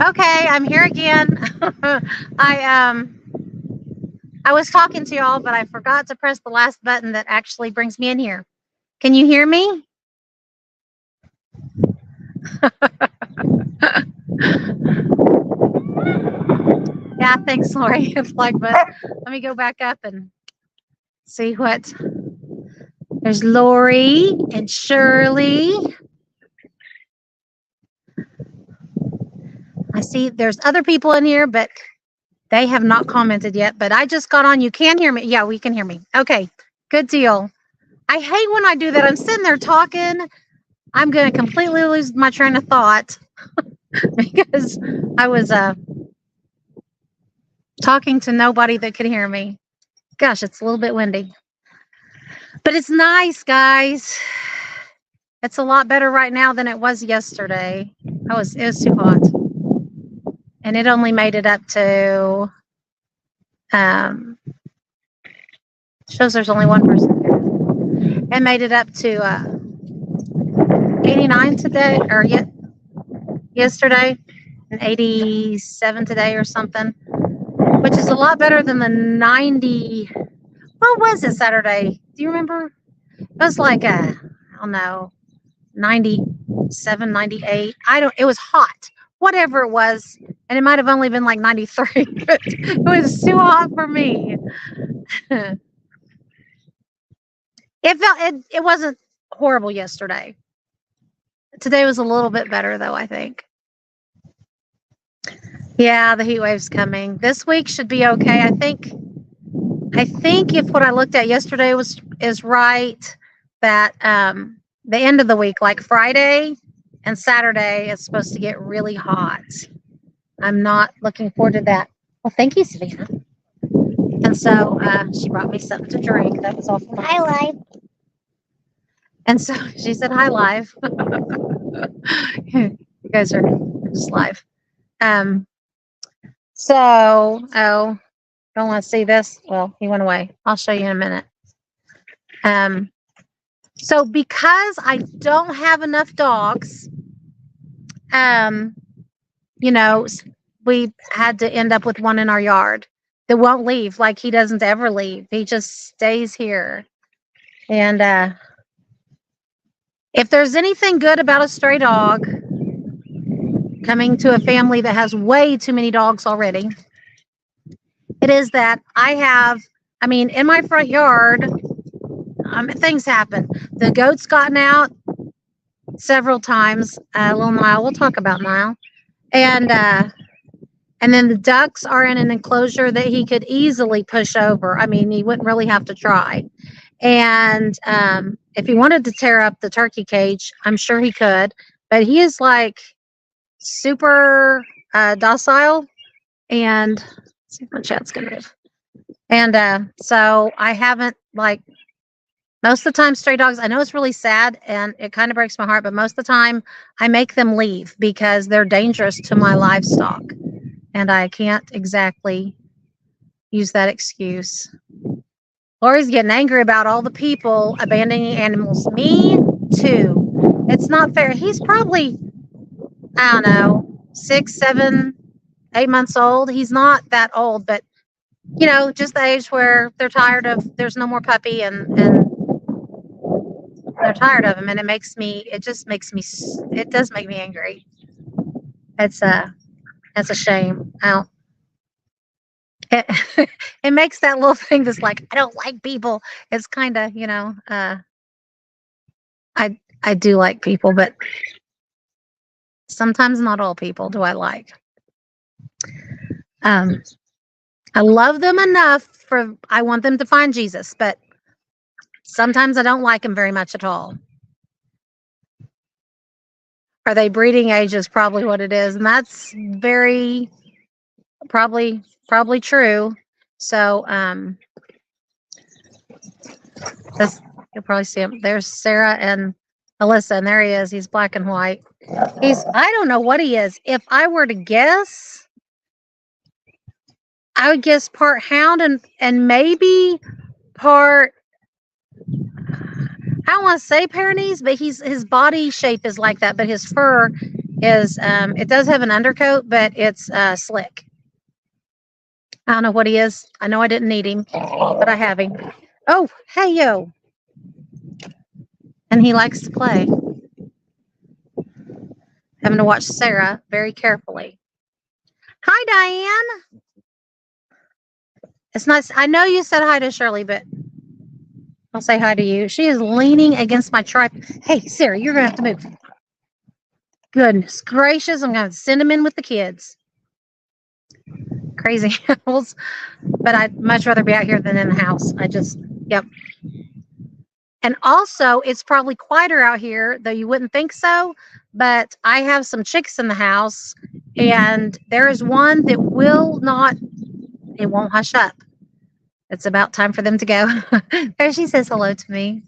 Okay, I'm here again. I was talking to y'all, but I forgot to press the last button that actually brings me in here. Can you hear me? Yeah, thanks, Lori. It's like, but let me go back up and see what. There's Lori and Shirley. I see there's other people in here, but they have not commented yet. But I just got on. You can hear me. Yeah, we can hear me. Okay, good deal. I hate when I do that. I'm sitting there talking. I'm going to completely lose my train of thought because I was talking to nobody that could hear me. Gosh, it's a little bit windy, but it's nice, guys. It's a lot better right now than it was yesterday. It was too hot, and it only made it up to shows there's only one person here. It made it up to 89 today, or yesterday, and 87 today or something, which is a lot better than the 90. What was it Saturday? Do you remember? It was like I don't know, 97, 98. It was hot, whatever it was. And it might have only been like 93, but it was too hot for me. It wasn't horrible yesterday. Today was a little bit better though, I think. Yeah, the heat wave's coming. This week should be okay. I think if what I looked at yesterday is right, that the end of the week, like Friday and Saturday, is supposed to get really hot. I'm not looking forward to that. Well, thank you, Savannah. And so she brought me something to drink. That was all for Hi, Live. And so she said, "Hi, live." You guys are just live. So, don't want to see this? Well, he went away. I'll show you in a minute. So because I don't have enough dogs, you know, we had to end up with one in our yard that won't leave. Like he doesn't ever leave. He just stays here. And if there's anything good about a stray dog coming to a family that has way too many dogs already, it is that in my front yard, things happen. The goat's gotten out several times. Little Nile, we'll talk about Nile. And then the ducks are in an enclosure that he could easily push over. I mean, he wouldn't really have to try. And if he wanted to tear up the turkey cage, I'm sure he could. But he is like super docile. And let's see if my chat's going to move. And so I haven't, like, most of the time, stray dogs, I know it's really sad and it kind of breaks my heart, but most of the time I make them leave because they're dangerous to my livestock. And I can't exactly use that excuse. Lori's getting angry about all the people abandoning animals. Me too. It's not fair. He's probably, I don't know, 6, 7, 8 months old. He's not that old, but just the age where they're tired of, there's no more puppy, and they're tired of him, and it does make me angry. That's a shame. It makes that little thing that's like, I don't like people. It's kind of, I do like people, but sometimes not all people do I like. I love them enough I want them to find Jesus, but sometimes I don't like them very much at all. Are they breeding age is probably what it is, and that's very probably true. So you'll probably see him. There's Sarah and Alyssa, and there he is. He's black and white. I don't know what he is. If I were to guess, I would guess part hound and maybe part, I don't want to say Pyrenees, but his body shape is like that, but his fur is it does have an undercoat, but it's slick. I don't know what he is. I know I didn't need him, but I have him. Oh, hey yo. And he likes to play. Having to watch Sarah very carefully. Hi, Diane. It's nice. I know you said hi to Shirley, but I'll say hi to you. She is leaning against my tripod. Hey, Sarah, you're going to have to move. Goodness gracious. I'm going to send him in with the kids. Crazy animals. But I'd much rather be out here than in the house. Yep. And also, it's probably quieter out here, though you wouldn't think so. But I have some chicks in the house, and there is one that it won't hush up. It's about time for them to go. There she says hello to me.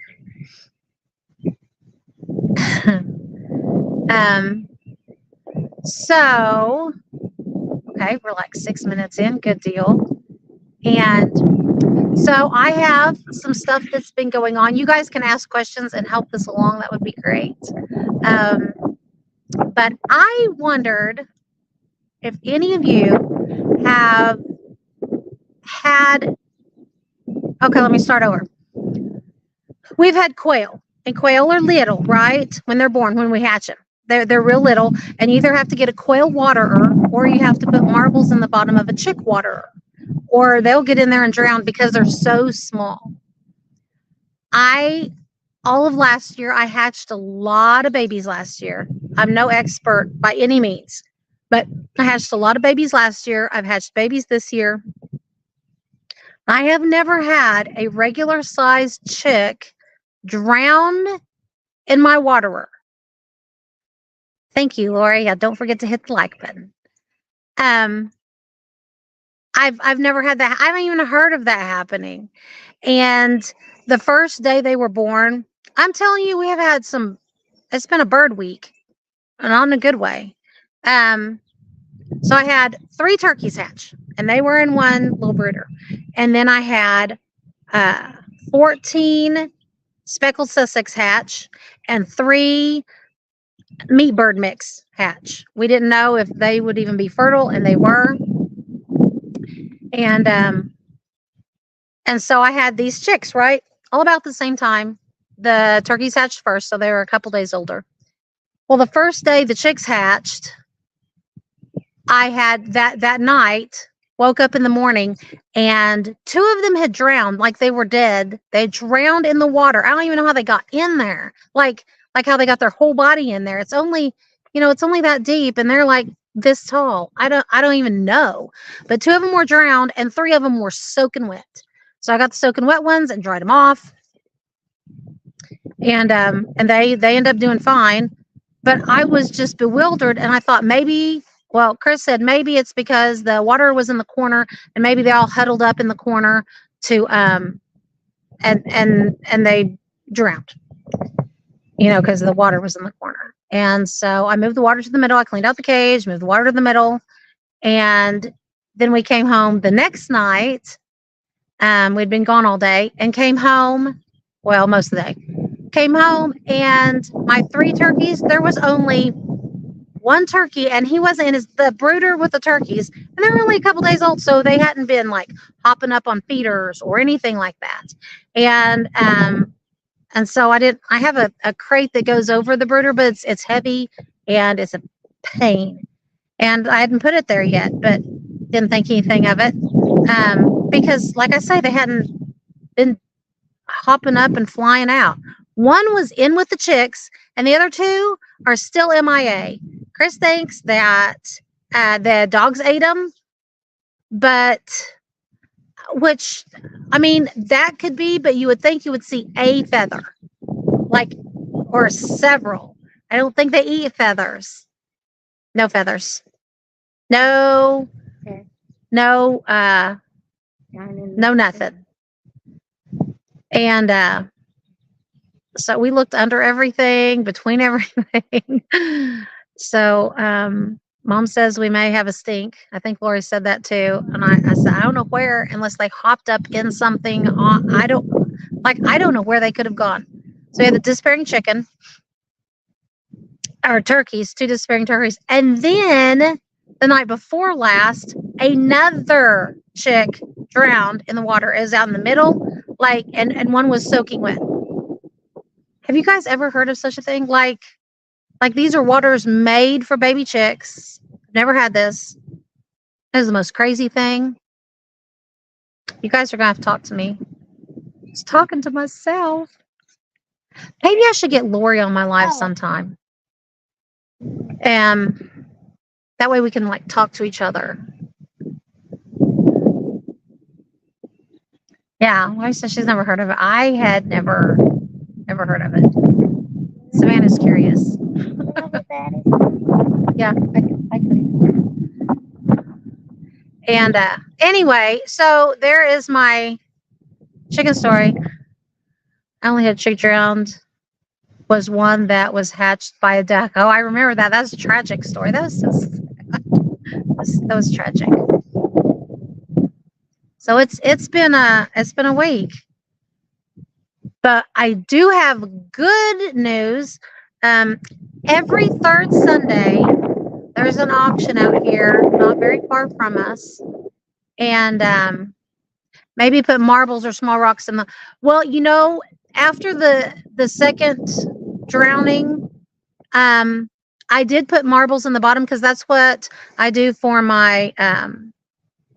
So, okay, we're like 6 minutes in. Good deal. And so I have some stuff that's been going on. You guys can ask questions and help this along. That would be great. But I wondered if any of you have had, okay, let me start over. We've had quail, and quail are little, right? When they're born, when we hatch them. They're real little, and you either have to get a quail waterer or you have to put marbles in the bottom of a chick waterer, or they'll get in there and drown because they're so small. All of last year, I hatched a lot of babies last year. I'm no expert by any means, but I hatched a lot of babies last year. I've hatched babies this year. I have never had a regular sized chick drown in my waterer. Thank you, Lori. Yeah, don't forget to hit the like button. I've never had that. I haven't even heard of that happening. And the first day they were born, I'm telling you, we have had it's been a bird week, and not in a good way. So I had 3 turkeys hatch, and they were in one little brooder. And then I had 14 speckled Sussex hatch and 3 meat bird mix hatch. We didn't know if they would even be fertile, and they were. And so I had these chicks, right? All about the same time. The turkeys hatched first, so they were a couple days older. Well, the first day the chicks hatched, I had that night, woke up in the morning, and 2 of them had drowned, like they were dead. They drowned in the water. I don't even know how they got in there. Like how they got their whole body in there. It's only that deep, and they're like this tall. I don't even know. But 2 of them were drowned, and 3 of them were soaking wet. So I got the soaking wet ones and dried them off. And they end up doing fine. But I was just bewildered, and I thought Chris said maybe it's because the water was in the corner, and maybe they all huddled up in the corner to and they drowned, because the water was in the corner. And so I moved the water to the middle. I cleaned out the cage, moved the water to the middle, and then we came home the next night. We'd been gone all day and came home. Well, most of the day. Came home, and my 3 turkeys, there was only 1 turkey, and he wasn't in the brooder with the turkeys, and they were only a couple days old, so they hadn't been like hopping up on feeders or anything like that. And so I have a crate that goes over the brooder, but it's heavy and it's a pain. And I hadn't put it there yet, but didn't think anything of it. Because like I say, they hadn't been hopping up and flying out. 1 was in with the chicks, and the other 2 are still MIA. Chris thinks that the dogs ate them, which, I mean, that could be, but you would think you would see a feather, or several. I don't think they eat feathers. No feathers. No, okay. No nothing. And so we looked under everything, between everything. So Mom says we may have a stink. I think Lori said that too. And I said, I don't know where, unless they hopped up in something. I don't know where they could have gone. So we had the despairing chicken. or turkeys, 2 disappearing turkeys. And then the night before last, another chick drowned in the water. It was out in the middle, like, and one was soaking wet. Have you guys ever heard of such a thing? Like these are waters made for baby chicks. Never had this. That is the most crazy thing. You guys are gonna have to talk to me. Just talking to myself. Maybe I should get Lori on my live sometime. That way we can like talk to each other. Yeah, Lori says she's never heard of it. I had never heard of it. Savannah's curious. Yeah, I could. And anyway, so there is my chicken story. I only had chick drowned. Was one that was hatched by a duck. Oh, I remember that. That was a tragic story. That was tragic. So it's been a week. But I do have good news. Every third Sunday, there's an auction out here, not very far from us, and maybe put marbles or small rocks in the. Well, after the second drowning, I did put marbles in the bottom because that's what I do for my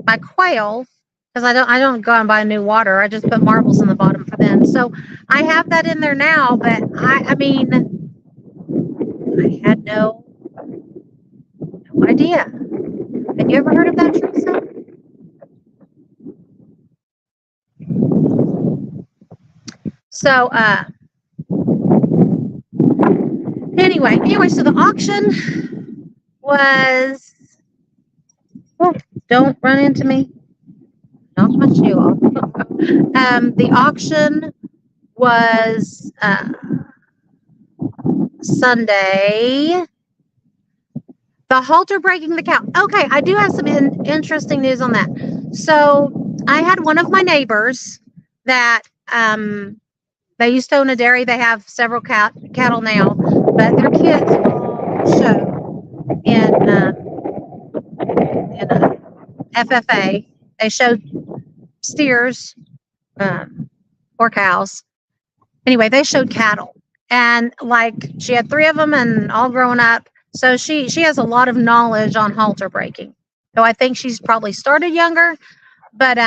my quail. Because I don't go and buy new water. I just put marbles in the bottom for them. So I have that in there now, but I mean, I had no idea. Have you ever heard of that, Teresa? So anyway, so the auction was. Oh, don't run into me. Knock my shoe off. The auction was Sunday. The halter breaking the cow. Okay, I do have some interesting news on that. So I had one of my neighbors that they used to own a dairy. They have several cattle now, but their kids all show in FFA. They showed steers or cows. Anyway, they showed cattle, and like she had 3 of them and all growing up. So she has a lot of knowledge on halter breaking. So I think she's probably started younger, but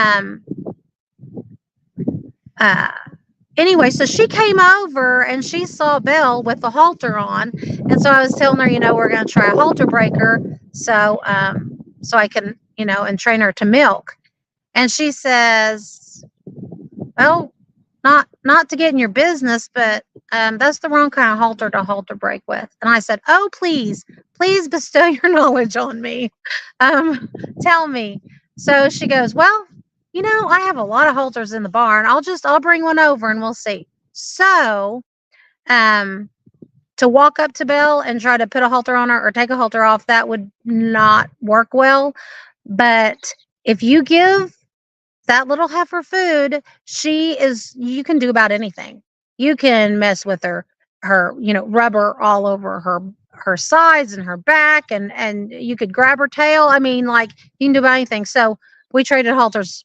anyway, so she came over and she saw Belle with the halter on, and so I was telling her, we're going to try a halter breaker, so I can, and train her to milk. And she says, well, not to get in your business, but that's the wrong kind of halter to halter break with. And I said, oh, please bestow your knowledge on me. Tell me. So she goes, well, I have a lot of halters in the barn. I'll bring one over and we'll see. So, to walk up to Belle and try to put a halter on her or take a halter off, that would not work well. But if you give that little heifer food, you can do about anything. You can mess with her, rub her all over her sides and her back, and you could grab her tail. I mean, like, you can do about anything. So we traded halters,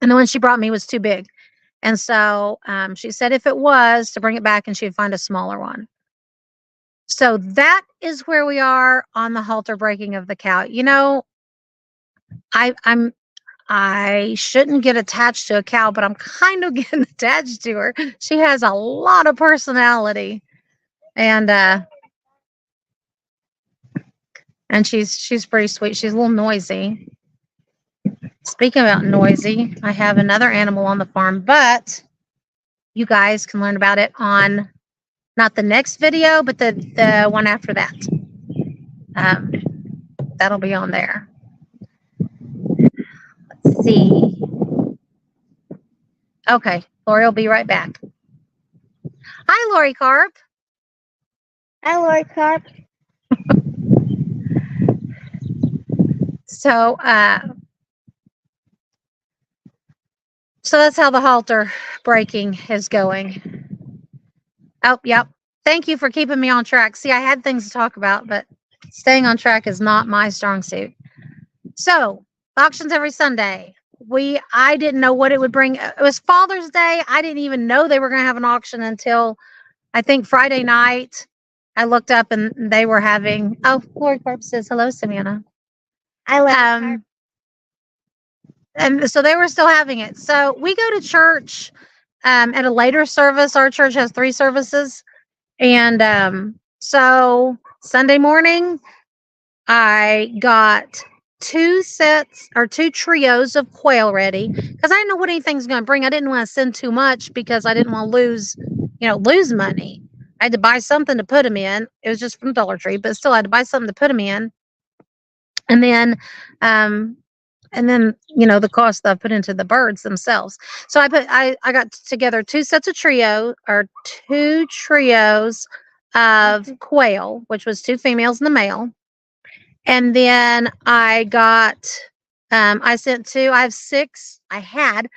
and the one she brought me was too big. And so she said if it was, to bring it back and she'd find a smaller one. So that is where we are on the halter breaking of the cow. I shouldn't get attached to a cow, but I'm kind of getting attached to her. She has a lot of personality, and she's pretty sweet. She's a little noisy. Speaking about noisy, I have another animal on the farm, but you guys can learn about it on not the next video, but the one after that. That'll be on there. Let's see. Okay, Lori will be right back. Hi, Lori Carp. Hi, Lori Carp. So that's how the halter breaking is going. Oh, yep. Thank you for keeping me on track. See, I had things to talk about, but staying on track is not my strong suit. So, auctions every Sunday. I didn't know what it would bring. It was Father's Day. I didn't even know they were going to have an auction until I think Friday night. I looked up and they were having. Oh, Lori Carp says hello, Samantha. I love carp. And so they were still having it. So we go to church at a later service. Our church has 3 services. And so Sunday morning, I got 2 sets or 2 trios of quail ready because I didn't know what anything's going to bring. I didn't want to send too much because I didn't want to lose money. I had to buy something to put them in. It was just from Dollar Tree, but still I had to buy something to put them in. And then, the cost that I put into the birds themselves. So I got together 2 sets of 2 trios of quail, which was 2 females and a male. And then I got, I had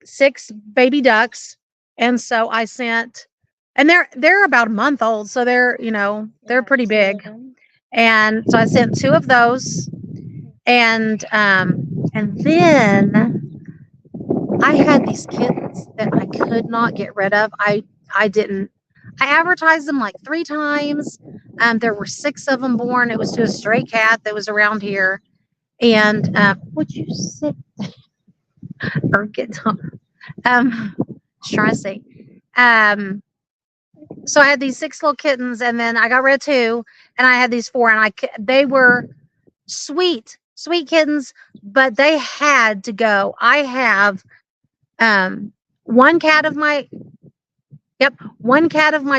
6 baby ducks. And so I sent, and they're about a month old. So they're pretty big. And so I sent 2 of those. And then I had these kittens that I could not get rid of. I advertised them like 3 times. There were 6 of them born. It was to a stray cat that was around here. And would you sit or get trying to see. So I had these 6 little kittens, and then I got rid of 2, and I had these 4, and they were sweet kittens, but they had to go. I have one cat of my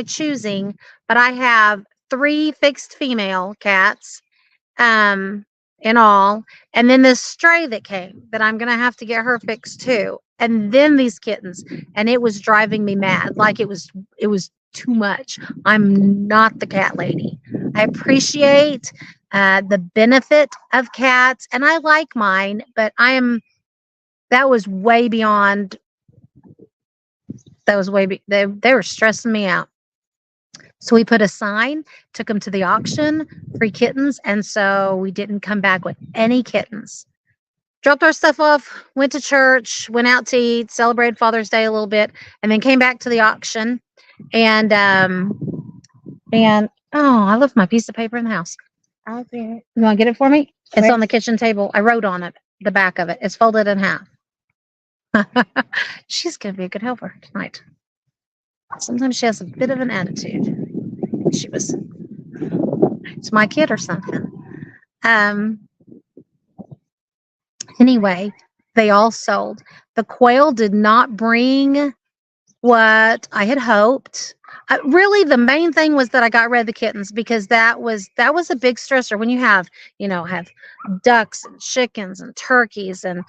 choosing, but I have 3 fixed female cats in all, and then this stray that came that I'm gonna have to get her fixed too, and then these kittens, and it was driving me mad. Like it was too much. I'm not the cat lady. I appreciate the benefit of cats, and I like mine, but that was way beyond. They were stressing me out. So we put a sign, took them to the auction, free kittens, and so we didn't come back with any kittens. Dropped our stuff off, went to church, went out to eat, celebrated Father's Day a little bit, and then came back to the auction. And I left my piece of paper in the house. I'll get it. You want to get it for me? It's Where? on the kitchen table. I wrote on it, the back of it. It's folded in half. She's going to be a good helper tonight. Sometimes she has a bit of an attitude. It's my kid or something. Anyway, they all sold. The quail did not bring what I had hoped. Really, the main thing was that I got rid of the kittens, because that was a big stressor when you have ducks and chickens and turkeys and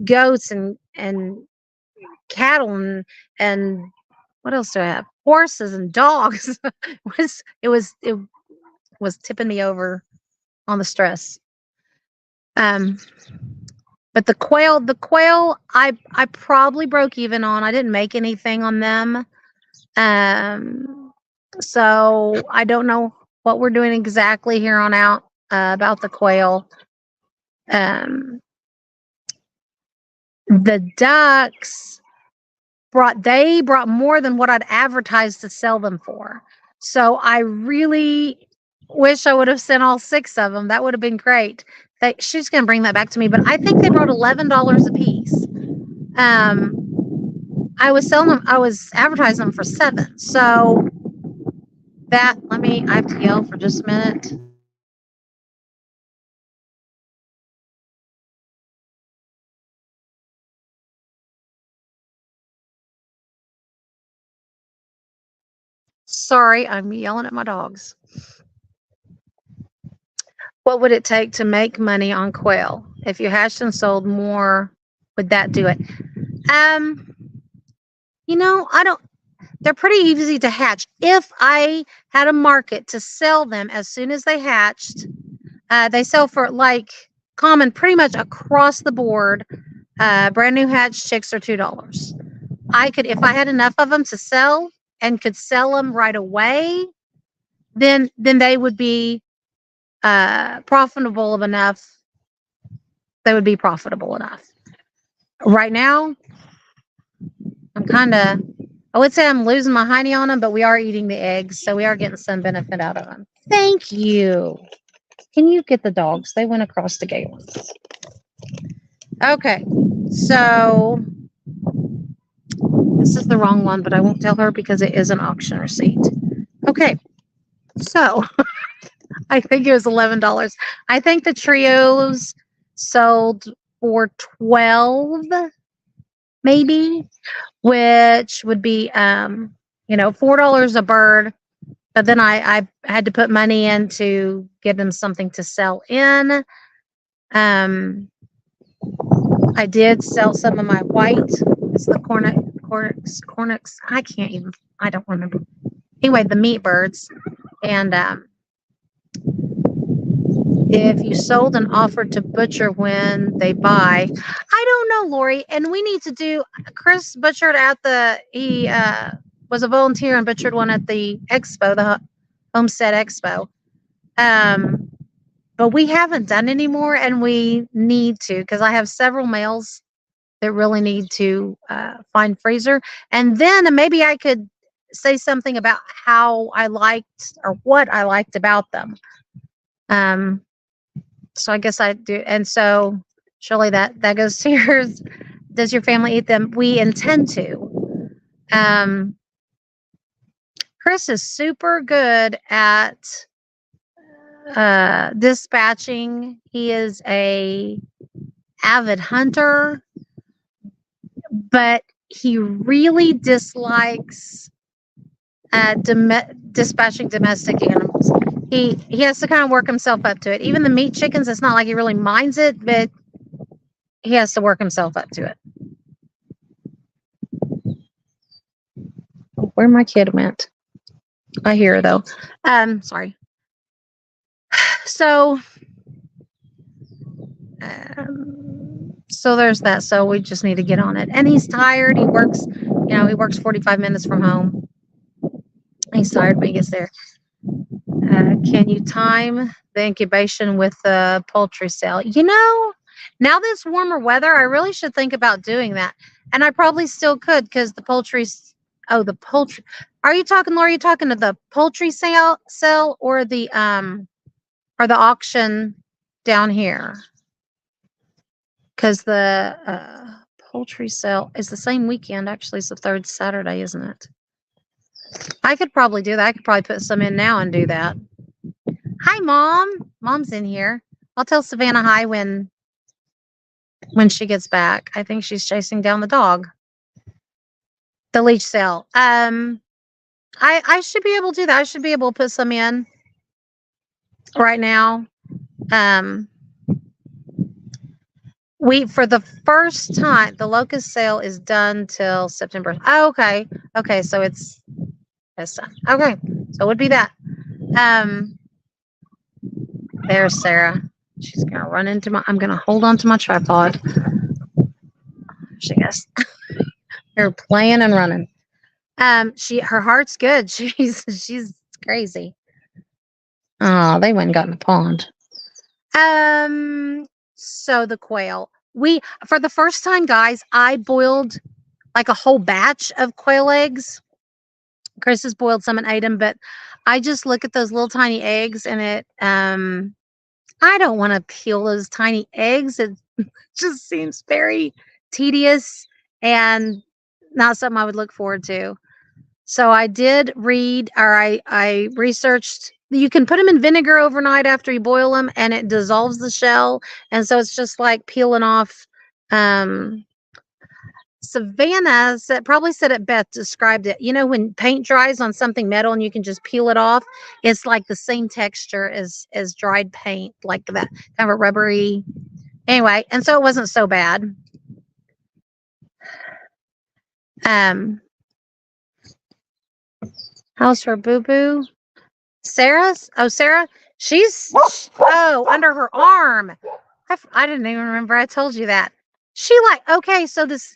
goats and cattle and what else do I have? Horses and dogs. it was tipping me over on the stress. But the quail, I probably broke even on. I didn't make anything on them. So I don't know what we're doing exactly here on out about the quail. The ducks brought more than what I'd advertised to sell them for. So I really wish I would have sent all 6 of them. That would have been great. She's going to bring that back to me, but I think they brought $11 a piece. I was advertising them for 7. So I have to yell for just a minute. Sorry, I'm yelling at my dogs. What would it take to make money on quail? If you hatched and sold more, would that do it? They're pretty easy to hatch. If I had a market to sell them as soon as they hatched, they sell for common pretty much across the board. Brand new hatched chicks are $2. If I had enough of them to sell and could sell them right away, then they would be profitable enough. They would be profitable enough. Right now, I would say I'm losing my hiney on them, but we are eating the eggs, so we are getting some benefit out of them. Thank you. Can you get the dogs? They went across the gate. Okay, so this is the wrong one, but I won't tell her because it is an auction receipt. Okay, so I think it was $11. I think the trios sold for 12, maybe, which would be $4 a bird. But then I had to put money in to give them something to sell in. I did sell some of my white. It's the cornix. I don't remember. Anyway, the meat birds. And if you sold and offered to butcher when they buy, I don't know, Lori. And we need to do, Chris butchered he was a volunteer and butchered one at the expo, the Homestead Expo. But we haven't done any more, and we need to, because I have several males that really need to find freezer. And then maybe I could say something about how I liked or what I liked about them. So I guess I do. And so surely that goes to yours. Does your family eat them? We intend to. Chris is super good at dispatching. He is a avid hunter, but he really dislikes dispatching domestic animals. He has to kind of work himself up to it. Even the meat chickens, it's not like he really minds it, but he has to work himself up to it. Where my kid went. I hear her though. Sorry. So there's that. So we just need to get on it. And he's tired. He works, he works 45 minutes from home. He's tired when he gets there. Can you time the incubation with the poultry sale? Now this warmer weather, I really should think about doing that. And I probably still could, because the poultry. Are you talking, Laura? Are you talking to the poultry sale or the auction down here? Because the poultry sale is the same weekend. Actually, it's the third Saturday, isn't it? I could probably do that. I could probably put some in now and do that. Hi, Mom. Mom's in here. I'll tell Savannah hi when she gets back. I think she's chasing down the dog. The leech sale. I should be able to do that. I should be able to put some in right now. For the first time, the locust sale is done till September. Oh, okay. Okay, so it's done. Okay, so it would be that. There's Sarah. She's gonna run into I'm gonna hold on to my tripod. She goes. They're playing and running. Her heart's good. She's crazy. Oh, they went and got in the pond. So the quail. For the first time, guys, I boiled like a whole batch of quail eggs. Chris has boiled some and ate them, but I just look at those little tiny eggs and I don't want to peel those tiny eggs. It just seems very tedious and not something I would look forward to. So I did read, or I researched, you can put them in vinegar overnight after you boil them and it dissolves the shell. And so it's just like peeling off. Savannah probably said it best, described it. When paint dries on something metal and you can just peel it off, it's like the same texture as dried paint, like that kind of a rubbery. Anyway, and so it wasn't so bad. How's her boo-boo? Sarah's? Oh, Sarah, she's under her arm. I didn't even remember I told you that. Okay, so this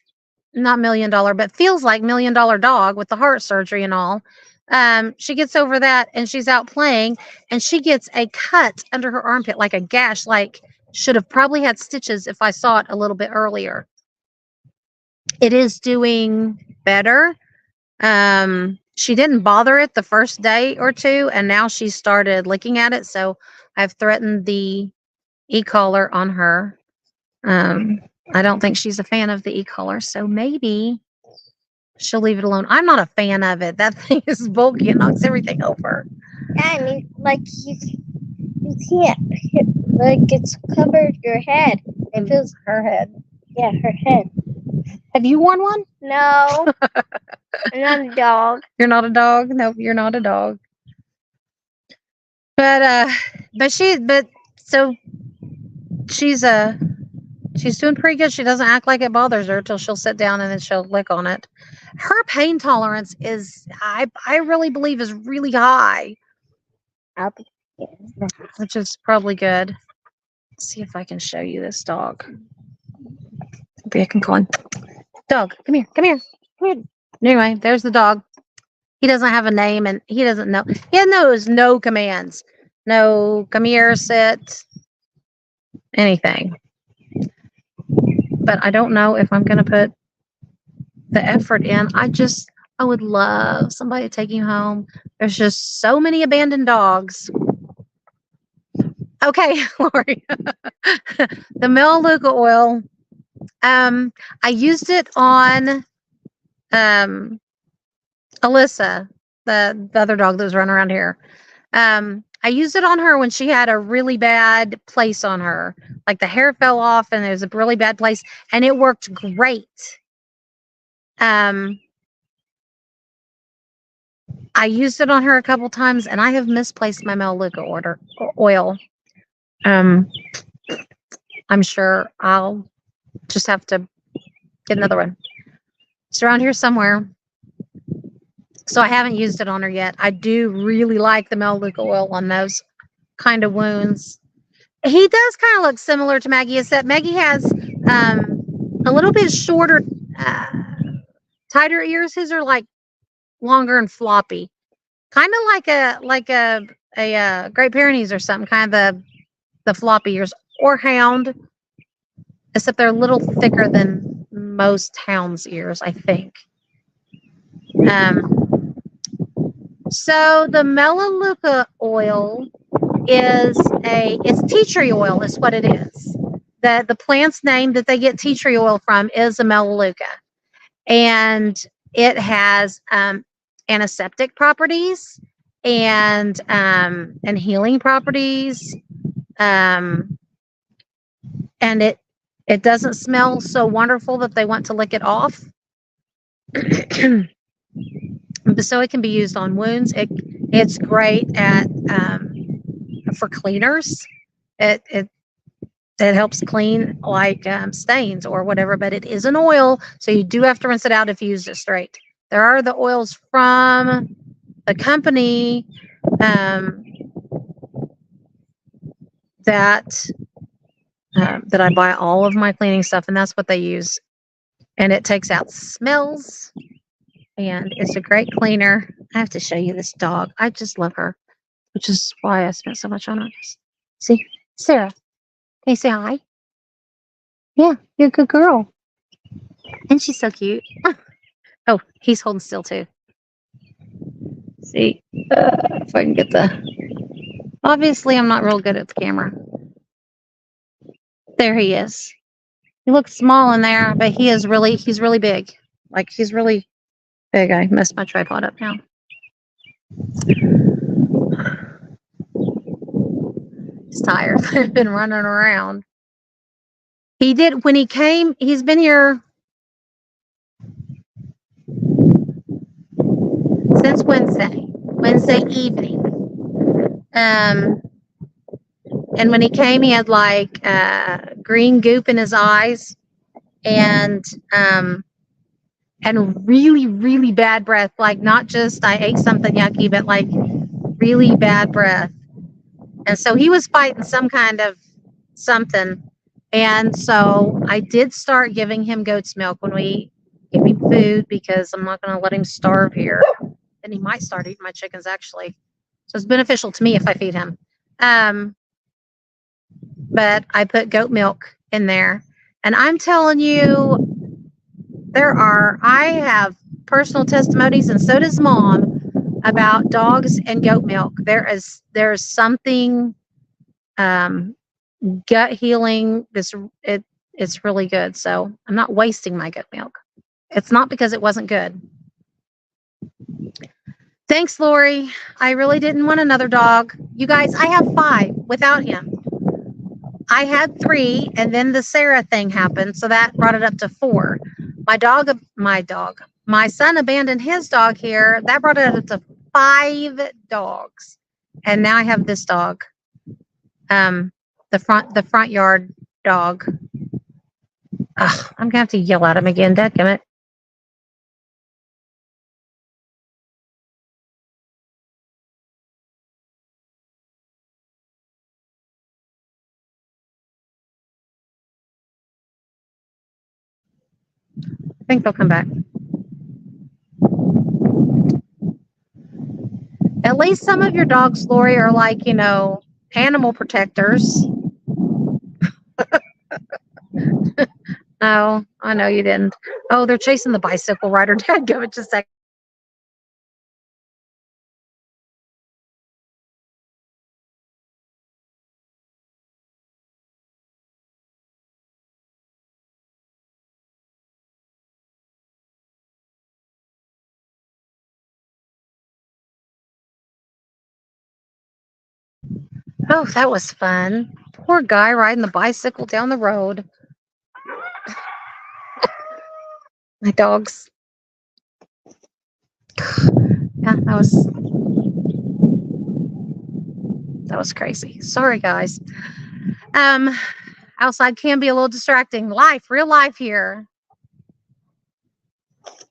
not $1 million, but feels like $1 million dog with the heart surgery and all. She gets over that and she's out playing and she gets a cut under her armpit, like a gash, like should have probably had stitches if I saw it a little bit earlier. It is doing better. She didn't bother it the first day or two, and now she started licking at it. So I've threatened the e-collar on her. I don't think she's a fan of the e-collar, so maybe she'll leave it alone. I'm not a fan of it. That thing is bulky and knocks everything over. Yeah, I mean, like you can't, like it's covered your head. It feels Her head. yeah, her head. Have you worn one? No, I'm not a dog. You're not a dog? No, you're not a dog. But so she's doing pretty good. She doesn't act like it bothers her till she'll sit down and then she'll lick on it. Her pain tolerance is, I really believe, is really high, I'll be which is probably good. Let's see if I can show you this dog. Maybe I can call him. Dog, come here, come here, come here. Anyway, there's the dog. He doesn't have a name and he doesn't know. He knows no commands. No, come here, sit, anything. But I don't know if I'm going to put the effort in. I would love somebody to take you home. There's just so many abandoned dogs. Okay, Lori. The Melaleuca oil. I used it on Alyssa, the other dog that was running around here. I used it on her when she had a really bad place on her. Like the hair fell off and it was a really bad place and it worked great. I used it on her a couple times and I have misplaced my Melaleuca oil. I'm sure I'll just have to get another one. It's around here somewhere. So I haven't used it on her yet. I do really like the Melaleuca oil on those kind of wounds. He does kind of look similar to Maggie, except Maggie has a little bit shorter, tighter ears. His are like longer and floppy, kind of like a Great Pyrenees or something. Kind of the floppy ears, or hound, except they're a little thicker than most hounds' ears, I think. So the Melaleuca oil it's tea tree oil is what it is. The plant's name that they get tea tree oil from is a Melaleuca. And it has antiseptic properties and healing properties. And it doesn't smell so wonderful that they want to lick it off. So it can be used on wounds. It's great at for cleaners. It helps clean like stains or whatever, but it is an oil, so you do have to rinse it out if you use it straight. There are the oils from the company that I buy all of my cleaning stuff, and that's what they use. And it takes out smells, and it's a great cleaner. I have to show you this dog. I just love her, which is why I spent so much on her. See, Sarah, can you say hi? Yeah, you're a good girl. And she's so cute. Oh, he's holding still too. See, if I can get obviously I'm not real good at the camera. There he is. He looks small in there, but he's really big. Like, he's really big. I messed my tripod up now. He's tired. I've been running around. He did, when he came, he's been here since Wednesday evening. And when he came, he had like green goop in his eyes and really, really bad breath. Like, not just I ate something yucky, but like really bad breath. And so he was fighting some kind of something. And so I did start giving him goat's milk when we give him food because I'm not going to let him starve here. Then he might start eating my chickens actually. So it's beneficial to me if I feed him. But I put goat milk in there. And I'm telling you, I have personal testimonies, and so does mom, about dogs and goat milk. There's something gut healing. It's really good. So I'm not wasting my goat milk. It's not because it wasn't good. Thanks, Lori. I really didn't want another dog. You guys, I have 5 without him. I had 3, and then the Sarah thing happened, so that brought it up to 4. My son abandoned his dog here. That brought it up to 5 dogs, and now I have this dog. The front yard dog. Ugh, I'm gonna have to yell at him again. Dadgummit. I think they'll come back. At least some of your dogs, Lori, are like, animal protectors. No, I know you didn't. Oh, they're chasing the bicycle rider. Dadgummit, just a second. Oh, that was fun. Poor guy riding the bicycle down the road. My dogs. Yeah, that was crazy. Sorry, guys. Outside can be a little distracting. Real life here.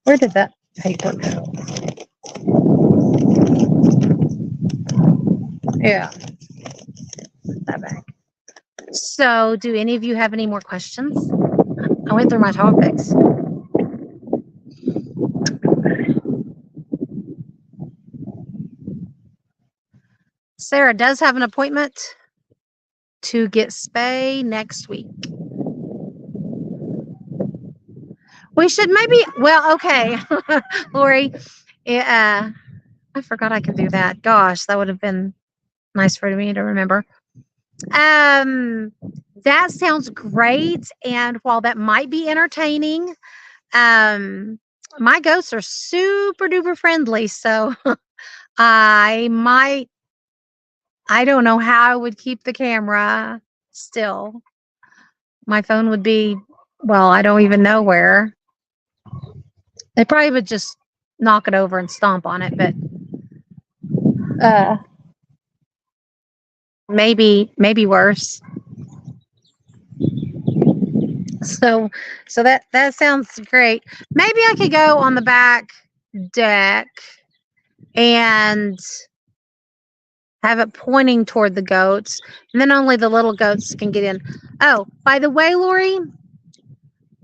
Where did that paper go? Yeah. Put that back. So, do any of you have any more questions? I went through my topics. Sarah does have an appointment to get spay next week. We should maybe, okay, Lori, I forgot I could do that. Gosh, that would have been nice for me to remember. That sounds great. And while that might be entertaining, my goats are super duper friendly. So I don't know how I would keep the camera still. My phone would be, I don't even know where. They probably would just knock it over and stomp on it, but maybe worse. So that sounds great. Maybe I could go on the back deck and have it pointing toward the goats, and then only the little goats can get in. Oh, by the way, Lori,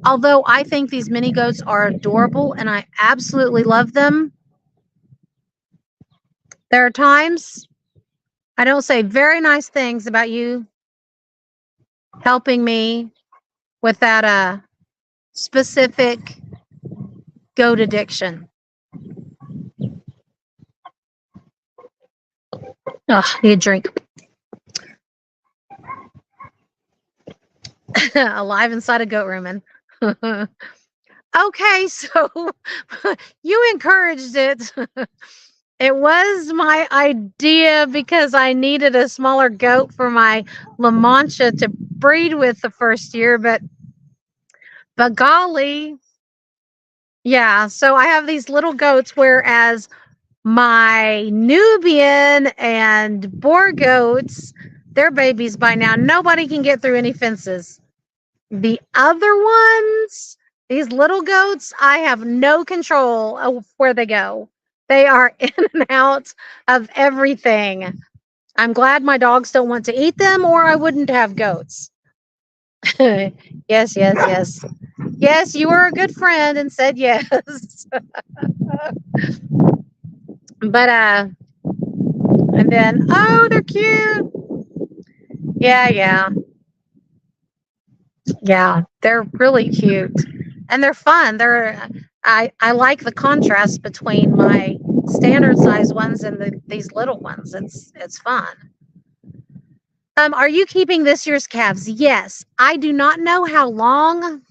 although I think these mini goats are adorable and I absolutely love them, there are times I don't say very nice things about you helping me with that specific goat addiction. Ugh, need a drink. Alive inside a goat rumen. Okay, so you encouraged it. It was my idea because I needed a smaller goat for my La Mancha to breed with the first year, but golly, yeah. So I have these little goats, whereas my Nubian and Boer goats, they're babies by now. Nobody can get through any fences. The other ones, these little goats, I have no control of where they go. They are in and out of everything. I'm glad my dogs don't want to eat them, or I wouldn't have goats. Yes, yes, yes. Yes, you were a good friend and said yes. But and then oh, they're cute. Yeah, yeah. Yeah, they're really cute. And they're fun. I like the contrast between my standard size ones and these little ones. It's fun. Are you keeping this year's calves? Yes. I do not know how long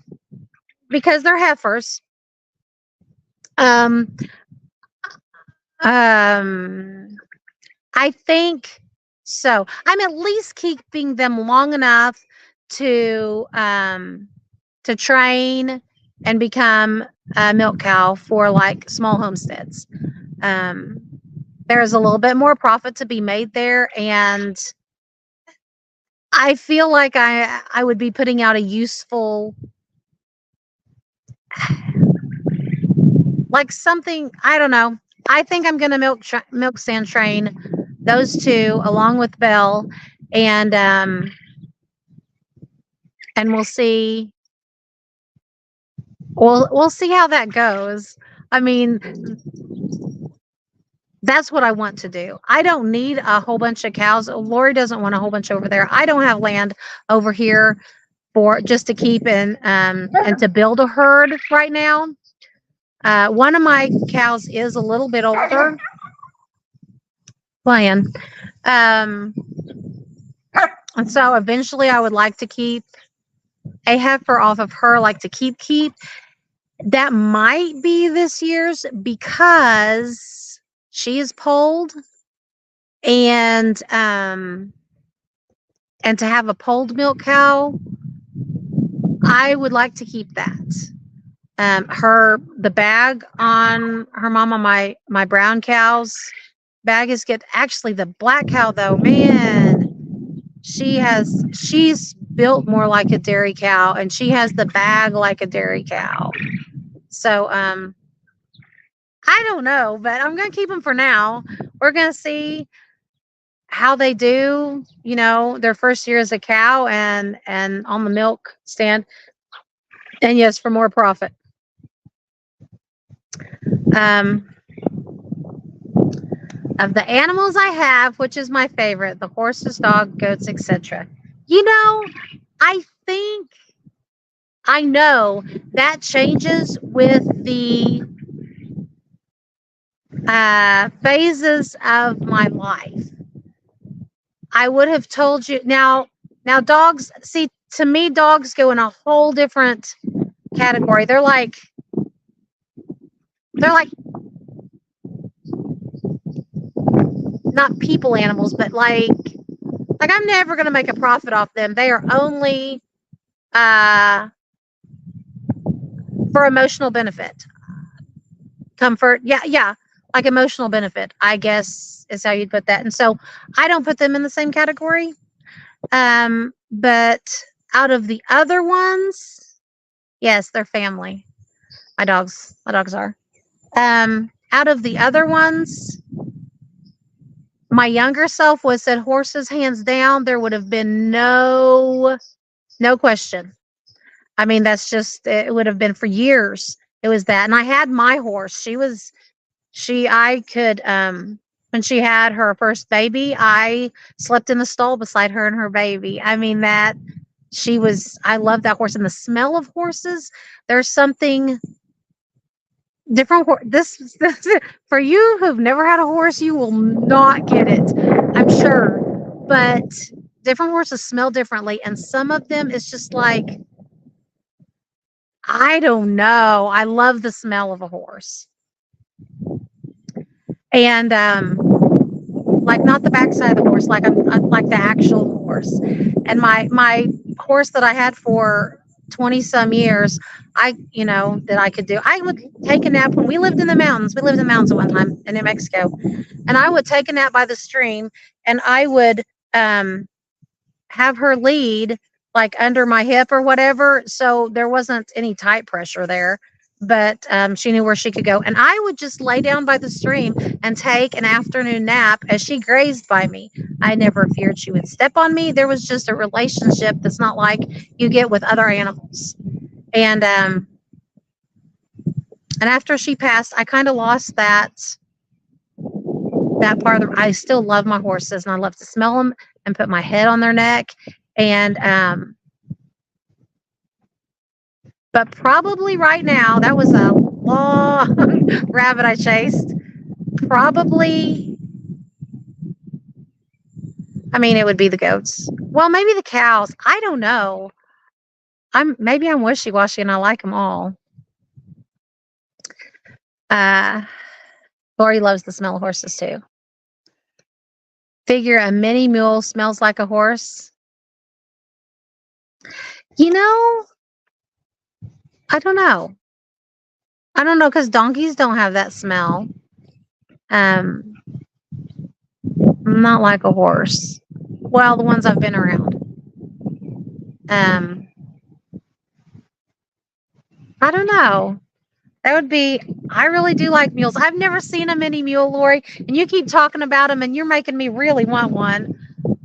because they're heifers. Um um I think so. I'm at least keeping them long enough to train and become a milk cow for like small homesteads. Um, there's a little bit more profit to be made there, and I feel like I would be putting out a useful, like something I don't know. I think I'm going to milk stand train those two along with Belle, and um, and we'll see. We'll see how that goes. I mean, that's what I want to do. I don't need a whole bunch of cows. Lori doesn't want a whole bunch over there. I don't have land over here for just to keep and to build a herd right now. One of my cows is a little bit older. Playing. Um, and so eventually I would like to keep a heifer off of her, like to keep. That might be this year's because she is polled and to have a polled milk cow, I would like to keep that. The bag on her mama, my brown cow's bag is good. Actually, the black cow though, man, she's built more like a dairy cow, and she has the bag like a dairy cow. So I don't know, but I'm gonna keep them for now. We're gonna see how they do, their first year as a cow and on the milk stand. And yes, for more profit. Um, of the animals I have, which is my favorite, the horses, dog, goats, etc. I think I know that changes with the phases of my life. I would have told you now. Now, dogs. See, to me, dogs go in a whole different category. They're like not people animals, but like I'm never gonna make a profit off them. They are only for emotional benefit, comfort. Yeah, yeah, like emotional benefit, I guess is how you'd put that. And so I don't put them in the same category. But out of the other ones, yes, they're family. My dogs are. Out of the other ones, my younger self would said horses hands down. There would have been no question. I mean, that's just it would have been for years. It was that. And I had my horse. I could when she had her first baby, I slept in the stall beside her and her baby. I mean that I love that horse and the smell of horses. There's something different. This for you who've never had a horse, you will not get it, I'm sure. But different horses smell differently, and some of them it's just like I don't know. I love the smell of a horse. And like not the backside of the horse, like I'm like the actual horse. And my horse that I had for 20 some years, that I could do. I would take a nap when we lived in the mountains. We lived in the mountains at one time in New Mexico. And I would take a nap by the stream and I would have her lead like under my hip or whatever. So there wasn't any tight pressure there. but she knew where she could go. And I would just lay down by the stream and take an afternoon nap as she grazed by me. I never feared she would step on me. There was just a relationship that's not like you get with other animals. And after she passed, I kind of lost that part of I still love my horses, and I love to smell them and put my head on their neck. And but probably right now, that was a long rabbit I chased. Probably, I mean, it would be the goats. Well, maybe the cows. I don't know. Maybe I'm wishy-washy and I like them all. Lori loves the smell of horses too. Figure a mini mule smells like a horse. You know, I don't know. I don't know, because donkeys don't have that smell. Not like a horse. Well, the ones I've been around. I don't know. That would be, I really do like mules. I've never seen a mini mule, Lori, and you keep talking about them and you're making me really want one.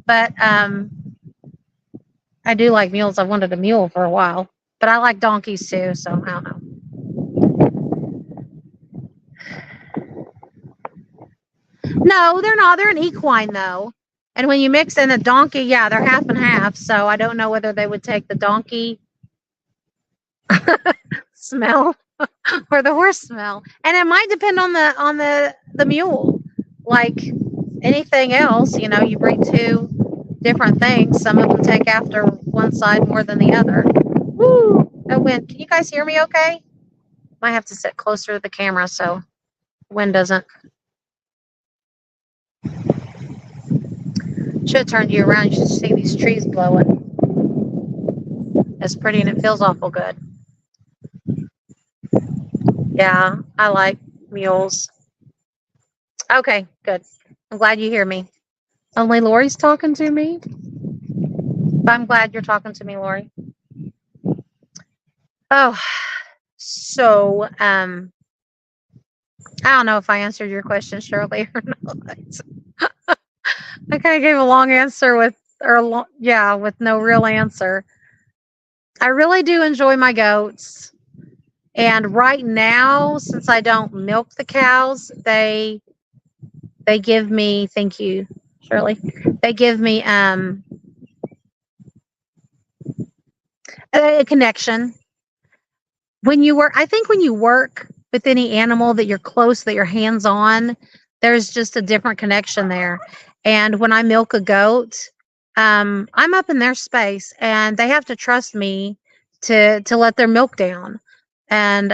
But I do like mules. I've wanted a mule for a while, but I like donkeys too, so I don't know. No, they're not. They're an equine though. And when you mix in a donkey, yeah, they're half and half. So I don't know whether they would take the donkey smell or the horse smell. And it might depend on the mule. Like anything else, you know, you bring two different things. Some of them take after one side more than the other. Woo! No wind. Can you guys hear me okay? Might have to sit closer to the camera so wind doesn't. Should have turned you around. You should see these trees blowing. It's pretty and it feels awful good. Yeah, I like mules. Okay, good. I'm glad you hear me. Only Lori's talking to me. But I'm glad you're talking to me, Lori. Oh, so I don't know if I answered your question, Shirley, or not. I kind of gave a long answer with no real answer. I really do enjoy my goats. And right now, since I don't milk the cows, they give me, thank you, Shirley. They give me a connection. When you work, I think when you work with any animal that you're close, that you're hands on, there's just a different connection there. And when I milk a goat, I'm up in their space and they have to trust me to let their milk down and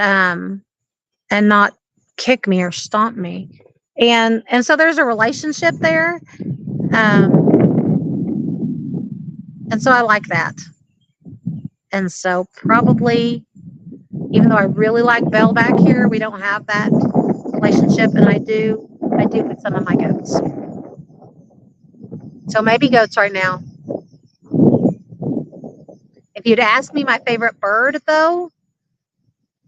not kick me or stomp me. And so there's a relationship there. And so I like that. And so probably, even though I really like Belle back here, we don't have that relationship, and I do with some of my goats. So maybe goats right now. If you'd ask me my favorite bird, though,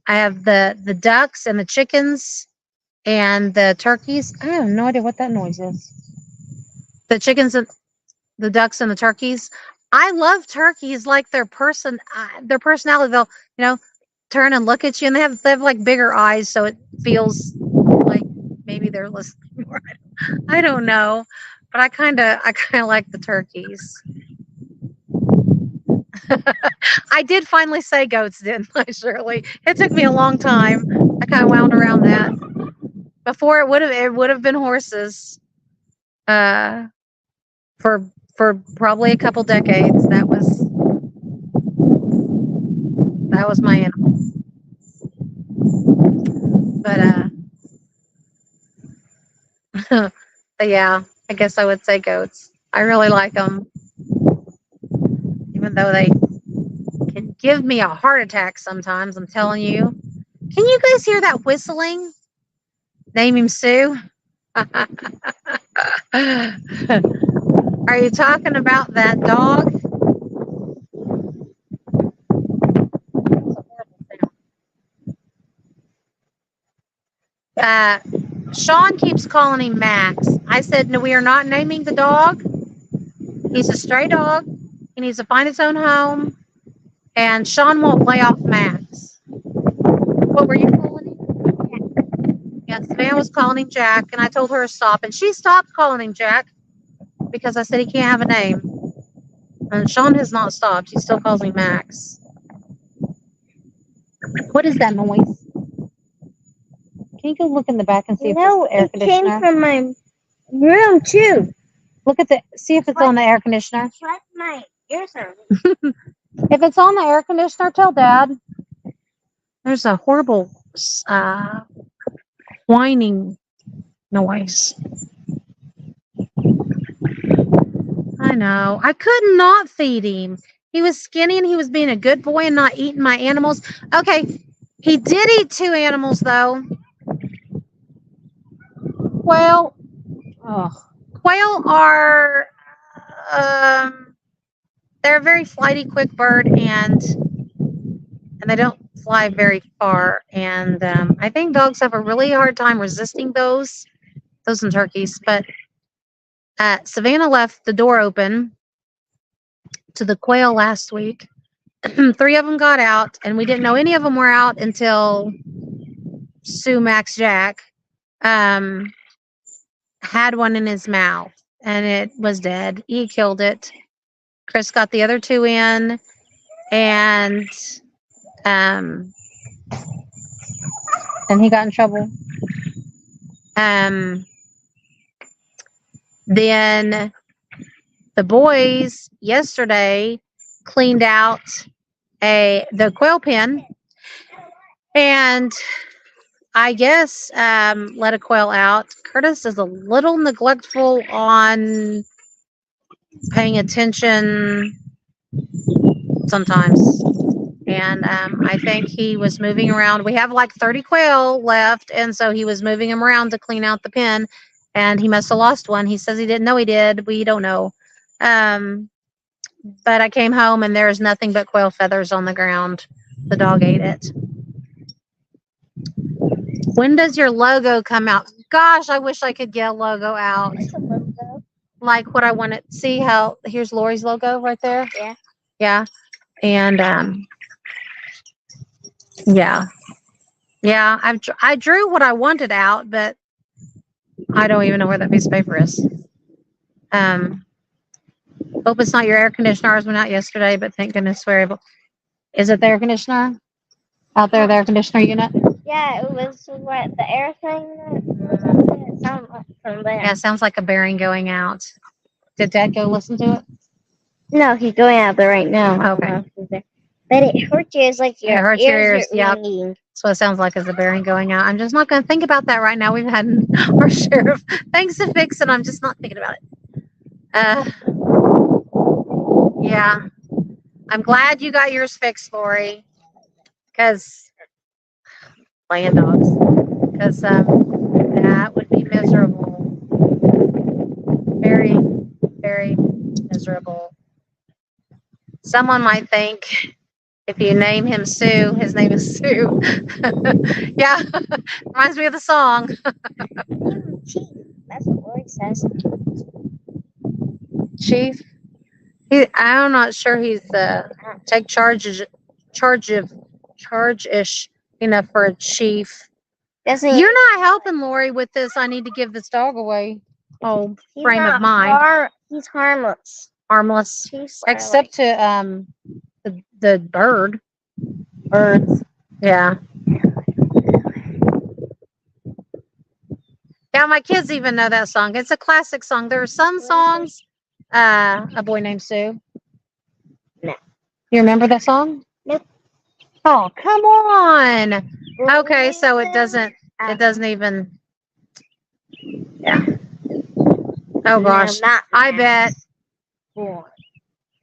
I have the ducks and the chickens and the turkeys. I have no idea what that noise is. The chickens and the ducks and the turkeys. I love turkeys, like their personality. They'll, you know, turn and look at you, and they have like bigger eyes, so it feels like maybe they're listening more. I don't know, but I kind of like the turkeys. I did finally say goats, didn't I, Shirley? It took me a long time. I kind of wound around that. Before it would have been horses. For probably a couple decades, that was my animal. But but yeah, I guess I would say goats. I really like them, even though they can give me a heart attack sometimes. I'm telling you. Can you guys hear that whistling? Name him Sue. Are you talking about that dog? Sean keeps calling him Max. I said, no, we are not naming the dog. He's a stray dog. He needs to find his own home. And Sean won't lay off Max. What were you calling him? Yeah, Savannah was calling him Jack, and I told her to stop. And she stopped calling him Jack because I said he can't have a name. And Sean has not stopped. He still calls me Max. What is that noise? Can you go look in the back and see if No, it's the air it came conditioner? from my room too. Look at see if it's on the air conditioner. What my ears are. If it's on the air conditioner, tell Dad. There's a horrible whining noise. I know. I could not feed him. He was skinny and he was being a good boy and not eating my animals. Okay, he did eat 2 animals though. Quail. Oh. Quail are they're a very flighty, quick bird, and they don't fly very far. And I think dogs have a really hard time resisting those and turkeys. But Savannah left the door open to the quail last week. 3 of them got out, and we didn't know any of them were out until Sue Max Jack had one in his mouth, and it was dead. He killed it. Chris got the other 2 in, and he got in trouble. Then the boys yesterday cleaned out the quail pen, and I guess let a quail out. Curtis is a little neglectful on paying attention sometimes. And I think he was moving around. We have like 30 quail left, and so he was moving them around to clean out the pen, and he must have lost one. He says he didn't know he did. We don't know. But I came home, and there's nothing but quail feathers on the ground. The dog ate it. When does your logo come out? Gosh, I wish I could get a logo out. What's the logo? Like what I want to see how, here's Lori's logo right there. Yeah. Yeah. And, yeah. I drew what I wanted out, but I don't even know where that piece of paper is. Hope it's not your air conditioner. Ours went out yesterday, but thank goodness we're able. Is it the air conditioner? Out there, the air conditioner unit? Yeah, it was what the air thing that it sounded like from there. Yeah, it sounds like a bearing going out. Did Dad go listen to it? No, he's going out there right now. Okay. But it hurts your ears like your It hurts your ears, are yep. ringing. That's what it sounds like, is a bearing going out. I'm just not going to think about that right now. We've had our share of things to fix, and I'm just not thinking about it. Yeah. I'm glad you got yours fixed, Lori, because playing dogs, because that would be miserable. Very, very miserable. Someone might think if you name him Sue, his name is Sue. Yeah, reminds me of the song. Chief, that's what Lori says. Chief. I'm not sure he's take charge-ish enough for a chief. Doesn't You're not helping Lori with this. I need to give this dog away. Oh, he's frame of not mind. he's harmless. Harmless, Chiefs are except to the birds. Yeah. Yeah, my kids even know that song. It's a classic song. There are some songs. A Boy Named Sue. No. You remember that song? Nope. Oh, come on. like, Okay, so it doesn't even. Yeah. Oh gosh. No, not I bet. boy.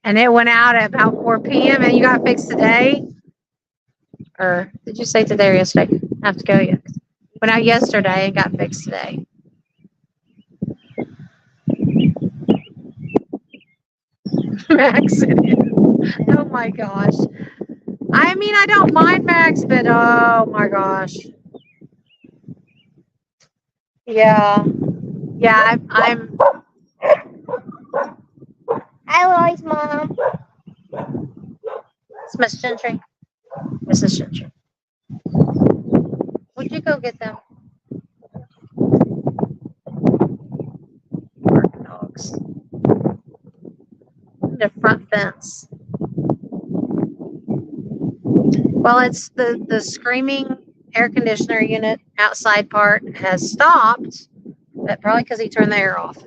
And it went out at about 4 p.m. and you got fixed today? Or did you say today or yesterday? I have to go yet. Went out yesterday and got fixed today. Max. Oh my gosh. I mean, I don't mind Max, but oh my gosh. Yeah. Yeah, I'm Hi, Lori's mom. it's Miss Gentry. Mrs. Gentry. Would you go get them? Barking dogs. The front fence. Well, it's the screaming air conditioner unit outside part has stopped, but probably because he turned the air off.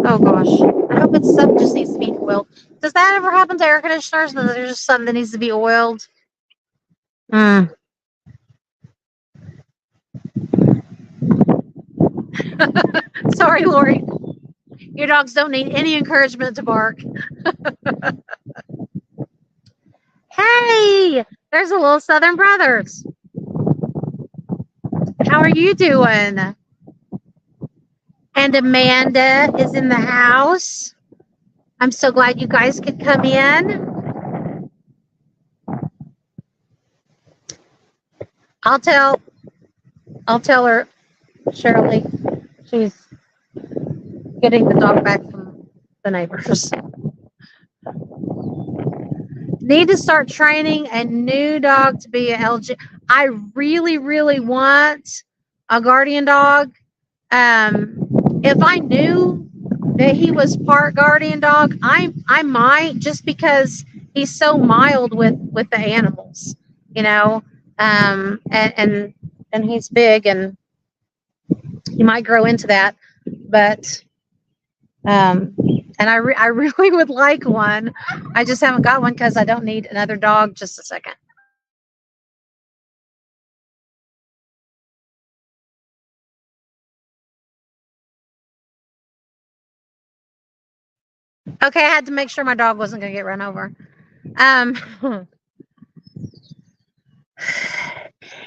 Oh gosh. I hope it's something just needs to be oiled. Does that ever happen to air conditioners? That there's just something that needs to be oiled? Hmm. Sorry, Lori. Your dogs don't need any encouragement to bark. Hey, there's a little Southern Brothers. How are you doing? And Amanda is in the house. I'm so glad you guys could come in. I'll tell her, Shirley, she's getting the dog back from the neighbors. Need to start training a new dog to be a LG. I really, really want a guardian dog. If I knew that he was part guardian dog, I might, just because he's so mild with the animals, you know. And he's big, and he might grow into that. But and I really would like one. I just haven't got one because I don't need another dog. Just a second. Okay, I had to make sure my dog wasn't going to get run over.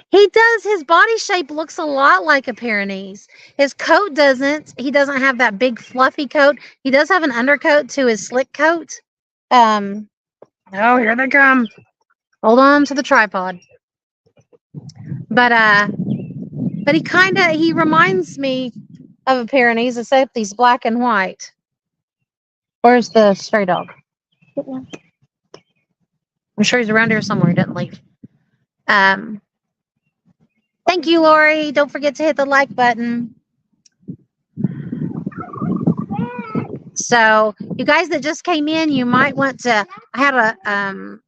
He does. His body shape looks a lot like a Pyrenees. His coat doesn't. He doesn't have that big fluffy coat. He does have an undercoat to his slick coat. Oh, here they come. Hold on to the tripod. But he reminds me of a Pyrenees, except he's black and white. Where's the stray dog? I'm sure he's around here somewhere. He didn't leave. Thank you, Lori. Don't forget to hit the like button. So, you guys that just came in, you might want to. I had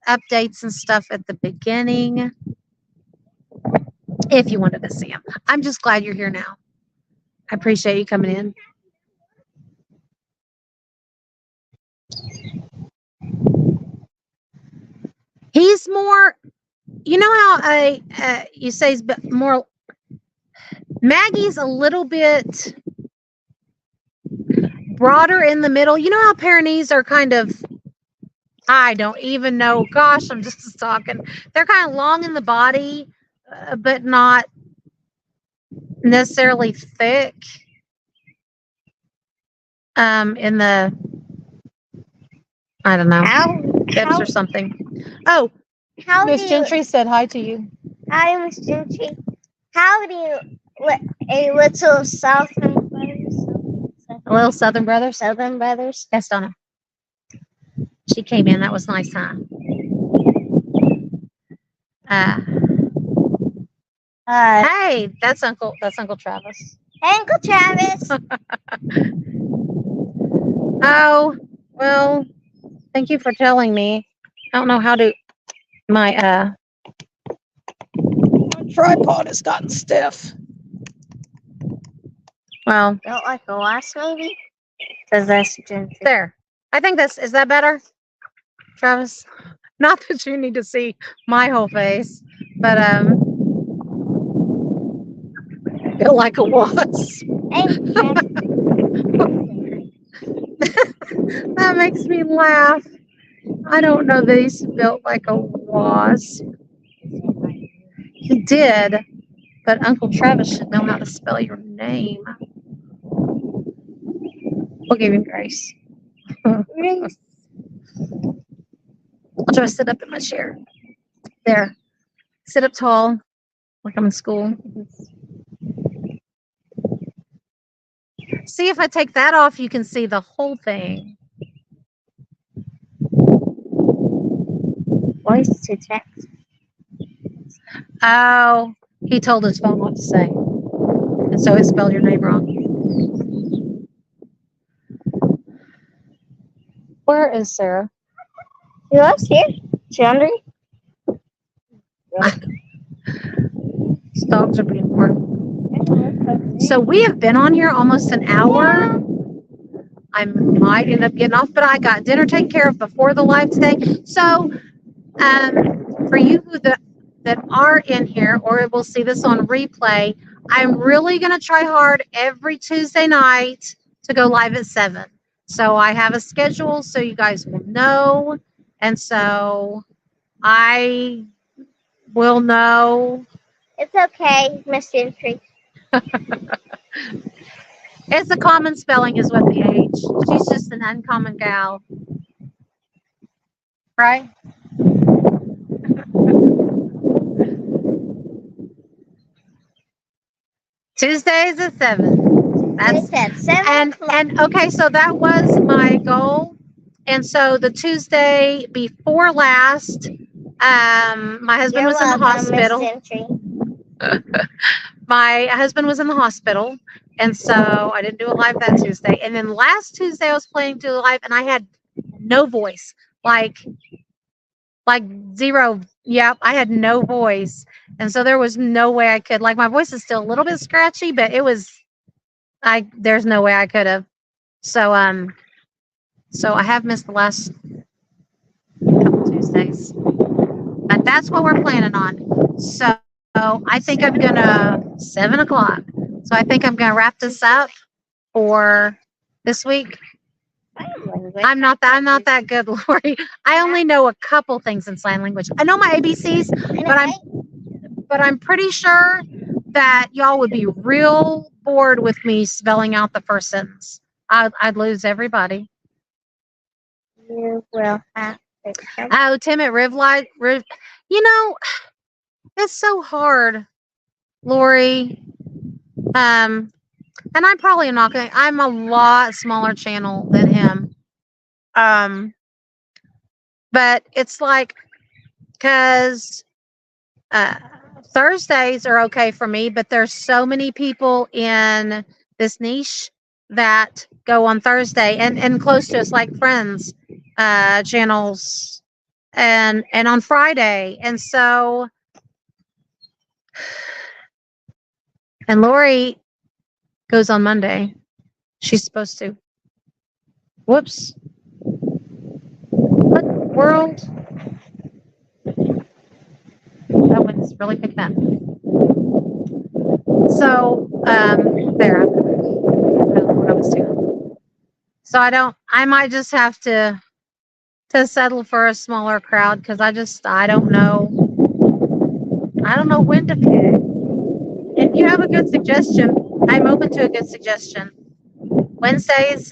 updates and stuff at the beginning. If you wanted to see them, I'm just glad you're here now. I appreciate you coming in. He's more. You know how you say he's more. Maggie's a little bit broader in the middle. You know how Pyrenees are kind of, I don't even know. Gosh, I'm just talking. They're kind of long in the body, but not necessarily thick. In the, I don't know, hips or something. Oh, Miss Gentry said hi to you. Hi, Miss Gentry. How do you a little Southern Brothers? A little Southern Brothers? Southern Brothers? Yes, Donna. She came in. That was nice, huh? Hey, that's Uncle Travis. Hey, Uncle Travis. Oh, well, thank you for telling me. I don't know how to. My tripod has gotten stiff. Well, Don't like the last maybe? Says that's Gentry. There. I think is that better, Travis? Not that you need to see my whole face, but feel like a wasp. That makes me laugh. I don't know that he's built like a wasp. He did, but Uncle Travis should know how to spell your name. We'll give him grace. I'll try to sit up in my chair. There. Sit up tall, like I'm in school. see if I take that off, you can see the whole thing. Voice to text. Oh, he told his phone what to say. And so it spelled your name wrong. Where is Sarah? You lost here? She hungry? These dogs are being born. So we have been on here almost an hour. I might end up getting off, but I got dinner taken care of before the live today. So for you that are in here or will see this on replay, I'm really going to try hard every Tuesday night to go live at 7. So I have a schedule so you guys will know. And so I will know. It's okay, Miss Gentry. It's a common spelling is what the H. She's just an uncommon gal. Right? Tuesdays at 7. That's at 7 o'clock. and okay, so that was my goal. And so the Tuesday before last, my husband You're was in the welcome, Miss hospital. Gentry. My husband was in the hospital, and so I didn't do a live that Tuesday. And then last Tuesday I was planning to do a live, and I had no voice, like zero. Yep, I had no voice, and so there was no way I could. Like my voice is still a little bit scratchy, but it was. There's no way I could have. So so I have missed the last couple Tuesdays, but that's what we're planning on. So I think I'm gonna 7 o'clock. So I think I'm gonna wrap this up for this week. I'm not that good, Lori. I only know a couple things in sign language. I know my ABCs, but I'm pretty sure that y'all would be real bored with me spelling out the first sentence. I'd lose everybody. You will have to check. Oh, Tim at Rivlight. You know, it's so hard, Lori. And I'm probably not gonna. I'm a lot smaller channel than him. But it's like, cause Thursdays are okay for me, but there's so many people in this niche that go on Thursday and close to us, like Friends channels, and on Friday, and so. And Lori goes on Monday. She's supposed to. Whoops. What world? That one's really picked up. So, there. I don't know what I was doing. So I might just have to settle for a smaller crowd because I don't know. I don't know when to pick. If you have a good suggestion, I'm open to a good suggestion. Wednesdays,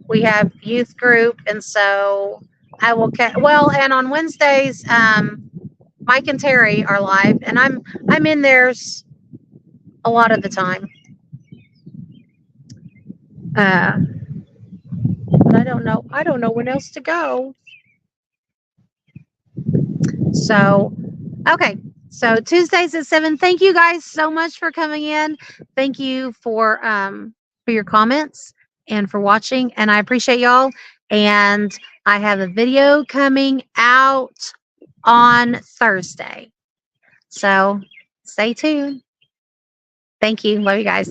we have youth group, and so I will and on Wednesdays, Mike and Terry are live, and I'm in theirs a lot of the time. But I don't know when else to go. So, okay. So Tuesdays at 7. Thank you guys so much for coming in. Thank you for your comments and for watching. And I appreciate y'all. And I have a video coming out on Thursday. So stay tuned. Thank you. Love you guys.